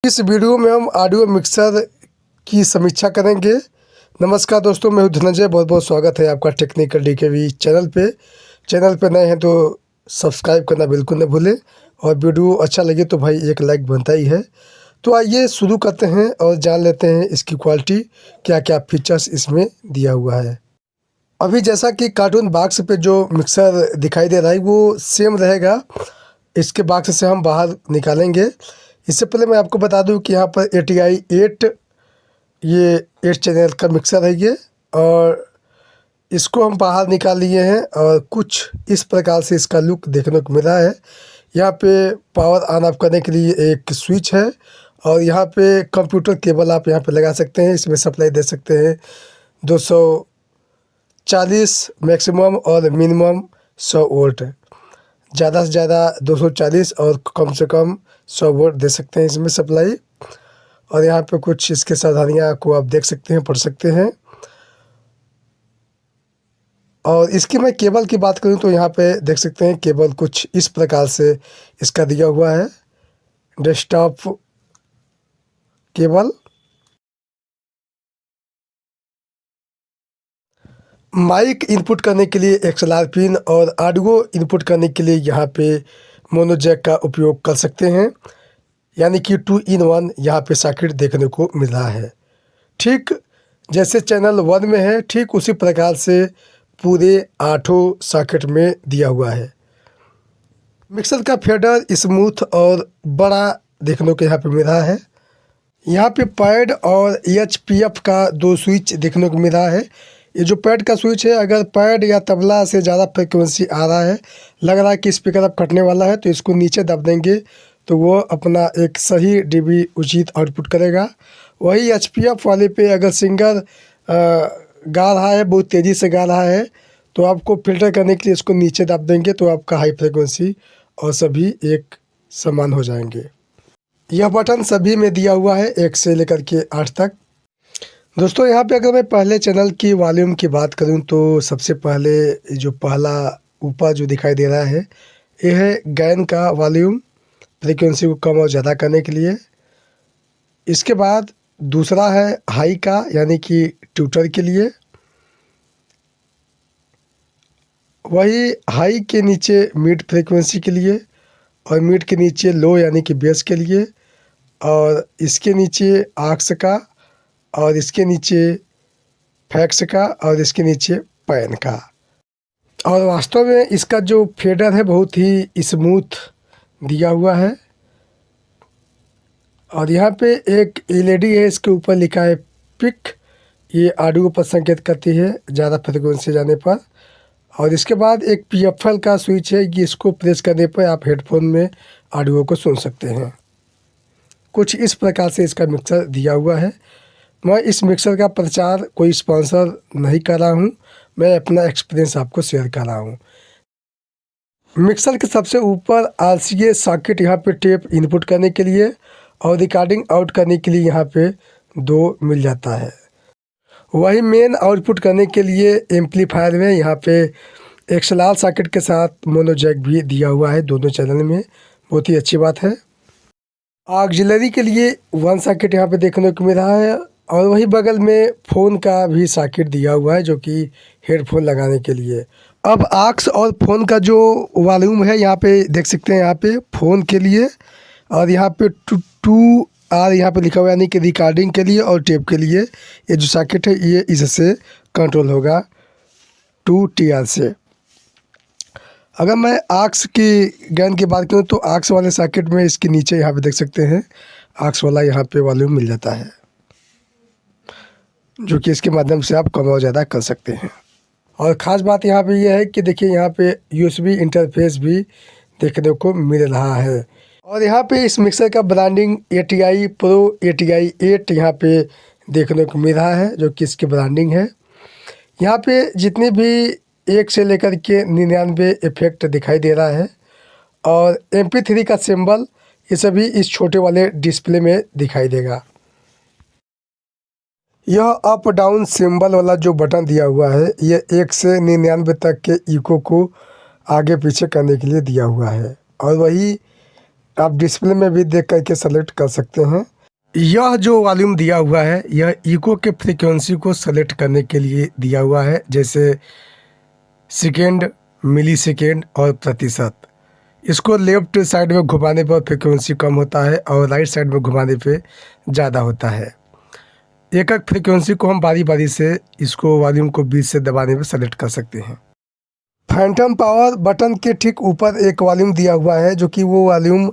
इस वीडियो में हम ऑडियो मिक्सर की समीक्षा करेंगे। नमस्कार दोस्तों, मैं हूं धनंजय। बहुत बहुत स्वागत है आपका टेक्निकल डीकेवी चैनल पे। चैनल पे नए हैं तो सब्सक्राइब करना बिल्कुल न भूलें और वीडियो अच्छा लगे तो भाई एक लाइक बनता ही है। तो आइए शुरू करते हैं और जान लेते हैं इसकी क्वालिटी, क्या क्या फीचर्स इसमें दिया हुआ है। अभी जैसा कि कार्टून बॉक्स पे जो मिक्सर दिखाई दे रहा है वो सेम रहेगा। इसके बॉक्स से हम बाहर निकालेंगे। इससे पहले मैं आपको बता दूं कि यहाँ पर ATI 8 ये 8 चैनल का मिक्सर है ये, और इसको हम बाहर निकाल लिए हैं और कुछ इस प्रकार से इसका लुक देखने को मिला है। यहाँ पे पावर ऑन ऑफ करने के लिए एक स्विच है और यहाँ पे कंप्यूटर केबल आप यहाँ पे लगा सकते हैं। इसमें सप्लाई दे सकते हैं 240 मैक्सिमम और मिनिमम 100 वोल्ट। ज़्यादा से ज़्यादा 240 और कम से कम 100 वोल्ट दे सकते हैं इसमें सप्लाई। और यहाँ पे कुछ इसके सावधानियाँ को आप देख सकते हैं, पढ़ सकते हैं। और इसकी मैं केबल की बात करूँ तो यहाँ पे देख सकते हैं केबल कुछ इस प्रकार से इसका दिया हुआ है, डेस्कटॉप केबल। माइक इनपुट करने के लिए XLR पिन और ऑडियो इनपुट करने के लिए यहाँ पे मोनो जैक का उपयोग कर सकते हैं, यानी कि 2 in 1 यहाँ पे सॉकेट देखने को मिल रहा है। ठीक जैसे चैनल 1 में है, ठीक उसी प्रकार से पूरे 8 सॉकेट में दिया हुआ है। मिक्सर का फेडर स्मूथ और बड़ा देखने को यहाँ पे मिल रहा है। यहाँ पे पैड और HPF का 2 स्विच देखने को मिल रहा है। ये जो पैड का स्विच है, अगर पैड या तबला से ज़्यादा फ्रिक्वेंसी आ रहा है, लग रहा है कि स्पीकर अब कटने वाला है, तो इसको नीचे दब देंगे तो वो अपना एक सही dB उचित आउटपुट करेगा। वही HPF वाले पे अगर सिंगर गा रहा है, बहुत तेज़ी से गा रहा है, तो आपको फ़िल्टर करने के लिए इसको नीचे दब देंगे तो आपका हाई फ्रिक्वेंसी और सभी एक समान हो जाएंगे। यह बटन सभी में दिया हुआ है 1 से लेकर के 8 तक। दोस्तों यहाँ पे अगर मैं पहले चैनल की वॉल्यूम की बात करूँ तो सबसे पहले जो पहला ऊपर जो दिखाई दे रहा है ये है गैन का वॉल्यूम, फ्रीक्वेंसी को कम और ज़्यादा करने के लिए। इसके बाद दूसरा है हाई का, यानी कि ट्यूटर के लिए। वही हाई के नीचे मिड फ्रीक्वेंसी के लिए और मिड के नीचे लो यानी कि बेस के लिए, और इसके नीचे आक्स का, और इसके नीचे फैक्स का, और इसके नीचे पैन का। और वास्तव में इसका जो फेडर है बहुत ही स्मूथ दिया हुआ है। और यहाँ पे एक LED है, इसके ऊपर लिखा है पिक। ये ऑडियो पर संकेत करती है ज़्यादा फ्रिक्वेंसी जाने पर। और इसके बाद एक PFL का स्विच है, कि इसको प्रेस करने पर आप हेडफोन में ऑडियो को सुन सकते हैं। कुछ इस प्रकार से इसका मिक्सर दिया हुआ है। मैं इस मिक्सर का प्रचार कोई स्पॉन्सर नहीं कर रहा हूँ, मैं अपना एक्सपीरियंस आपको शेयर कर रहा हूँ। मिक्सर के सबसे ऊपर RCA सॉकेट यहाँ पे टेप इनपुट करने के लिए और रिकॉर्डिंग आउट करने के लिए यहाँ पे 2 मिल जाता है। वही मेन आउटपुट करने के लिए एम्पलीफायर में यहाँ पे XLR सॉकेट के साथ मोनो जैक भी दिया हुआ है दोनों चैनल में, बहुत ही अच्छी बात है। ऑक्सिलरी के लिए 1 सॉकेट यहाँ पे देखने को मिल रहा है, और वही बगल में फ़ोन का भी सॉकेट दिया हुआ है जो कि हेडफोन लगाने के लिए। अब आक्स और फ़ोन का जो वॉल्यूम है यहाँ पे देख सकते हैं, यहाँ पे फ़ोन के लिए, और यहाँ पे 2R यहाँ पे लिखा हुआ है, यानी कि रिकॉर्डिंग के लिए और टेप के लिए। ये जो सॉकेट है ये इससे कंट्रोल होगा 2TR से। अगर मैं आक्स की गैन की बात करूँ तो आक्स वाले सॉकेट में इसके नीचे यहाँ पे देख सकते हैं आक्स वाला यहाँ पे वॉल्यूम मिल जाता है, जो कि इसके माध्यम से आप कम और ज़्यादा कर सकते हैं। और ख़ास बात यहाँ पे ये है कि देखिए यहाँ पे USB इंटरफेस भी देखने को मिल रहा है। और यहाँ पे इस मिक्सर का ब्रांडिंग ATI Pro ATI 8 यहाँ पे देखने को मिल रहा है, जो कि इसकी ब्रांडिंग है। यहाँ पे जितने भी 1 से लेकर के 99 इफेक्ट दिखाई दे रहा है, और MP3 का सिंबल ये सभी इस छोटे वाले डिस्प्ले में दिखाई देगा। यह अप डाउन सिंबल वाला जो बटन दिया हुआ है ये 1 से 99 तक के इको को आगे पीछे करने के लिए दिया हुआ है, और वही आप डिस्प्ले में भी देख करके सेलेक्ट कर सकते हैं। यह जो वॉल्यूम दिया हुआ है यह इको के फ्रीक्वेंसी को सेलेक्ट करने के लिए दिया हुआ है, जैसे सेकेंड, मिली सेकेंड और प्रतिशत। इसको लेफ्ट साइड में घुमाने पर फ्रीक्वेंसी कम होता है और राइट साइड में घुमाने पे ज़्यादा होता है। एक एक फ्रीक्वेंसी को हम बारी बारी से इसको वॉल्यूम को बीच से दबाने पर सेलेक्ट कर सकते हैं। फैंटम पावर बटन के ठीक ऊपर एक वॉल्यूम दिया हुआ है, जो कि वो वॉल्यूम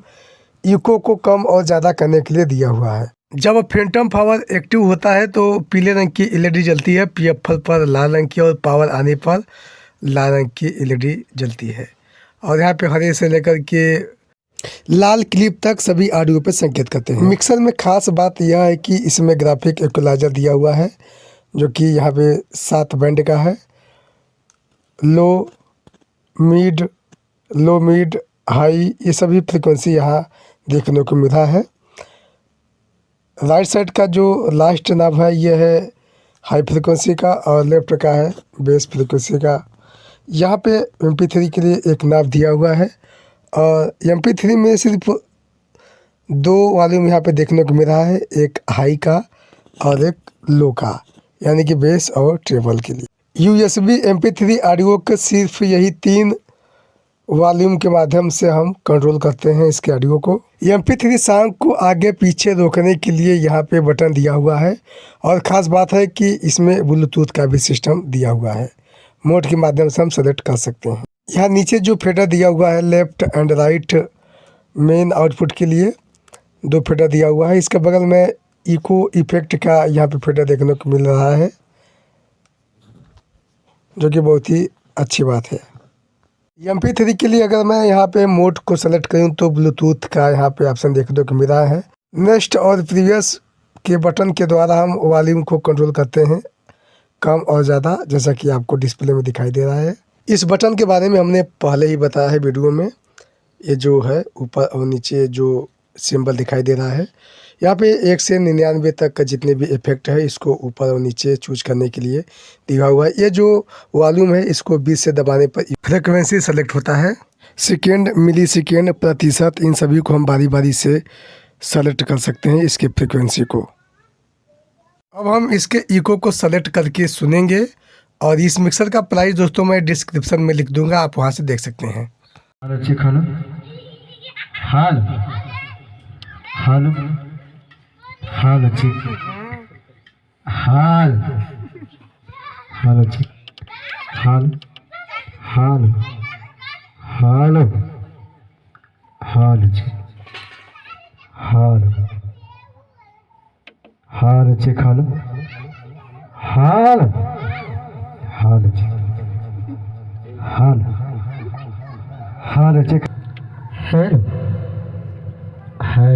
इको को कम और ज़्यादा करने के लिए दिया हुआ है। जब फैंटम पावर एक्टिव होता है तो पीले रंग की एलईडी जलती है, पीएफएल पर लाल रंग की और पावर आने पर लाल रंग की एलईडी जलती है। और यहाँ पे हरे से लेकर के लाल क्लिप तक सभी ऑडियो पे संकेत करते हैं। मिक्सर में खास बात यह है कि इसमें ग्राफिक इक्वलाइजर दिया हुआ है, जो कि यहाँ पे 7 बैंड का है। लो मिड हाई ये सभी फ्रीक्वेंसी यहाँ देखने को मिला है। राइट साइड का जो लास्ट नाब है ये है हाई फ्रीक्वेंसी का और लेफ्ट का है बेस फ्रीक्वेंसी का। यहाँ पे MP3 के लिए एक नाब दिया हुआ है और MP3 में सिर्फ 2 वॉल्यूम यहाँ पे देखने को मिल रहा है, एक हाई का और एक लो का, यानी कि बेस और ट्रेबल के लिए। USB MP3 ऑडियो के सिर्फ यही 3 वॉल्यूम के माध्यम से हम कंट्रोल करते हैं इसके ऑडियो को। MP3 सॉन्ग को आगे पीछे रोकने के लिए यहाँ पे बटन दिया हुआ है और ख़ास बात है कि इसमें ब्लूटूथ का भी सिस्टम दिया हुआ है, मोड के माध्यम से हम सेलेक्ट कर सकते हैं। यहाँ नीचे जो फेडर दिया हुआ है left and right main output के लिए 2 फेडर दिया हुआ है। इसके बगल में इको इफेक्ट का यहाँ पे फेडर देखने को मिल रहा है, जो कि बहुत ही अच्छी बात है। MP3 के लिए अगर मैं यहाँ पे मोड को सेलेक्ट करूँ तो ब्लूटूथ का यहाँ पे ऑप्शन देखने को मिल रहा है। नेक्स्ट और प्रीवियस के बटन के द्वारा हम वॉल्यूम को कंट्रोल करते हैं कम और ज़्यादा, जैसा कि आपको डिस्प्ले में दिखाई दे रहा है। इस बटन के बारे में हमने पहले ही बताया है वीडियो में। ये जो है ऊपर और नीचे जो सिंबल दिखाई दे रहा है, यहाँ पे 1 से 99 तक का जितने भी इफेक्ट है इसको ऊपर और नीचे चूज करने के लिए दिया हुआ है। ये जो वॉल्यूम है इसको 20 से दबाने पर फ्रिक्वेंसी सेलेक्ट होता है। सेकेंड, मिली सेकेंड, प्रतिशत, इन सभी को हम बारी बारी से सेलेक्ट कर सकते हैं इसके फ्रिक्वेंसी को। अब हम इसके इको को सेलेक्ट करके सुनेंगे और इस मिक्सर का प्राइस दोस्तों मैं डिस्क्रिप्शन में लिख दूंगा, आप वहाँ से देख सकते हैं। हाल ठीक हाल ठीक हाल ठीक ठीक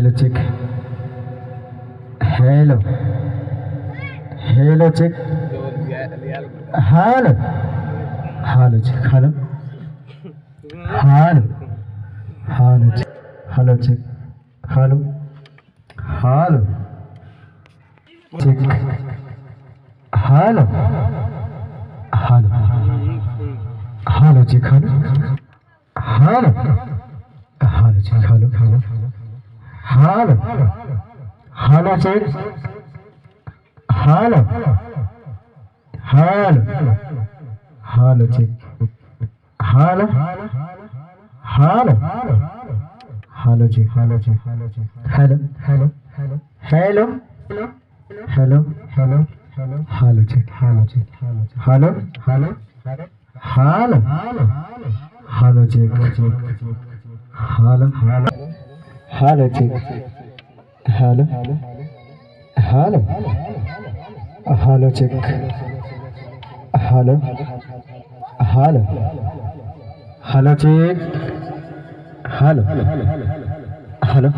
ठीक hello check hello check hello check hello check hello check hello check hello check hello check hello check check check hello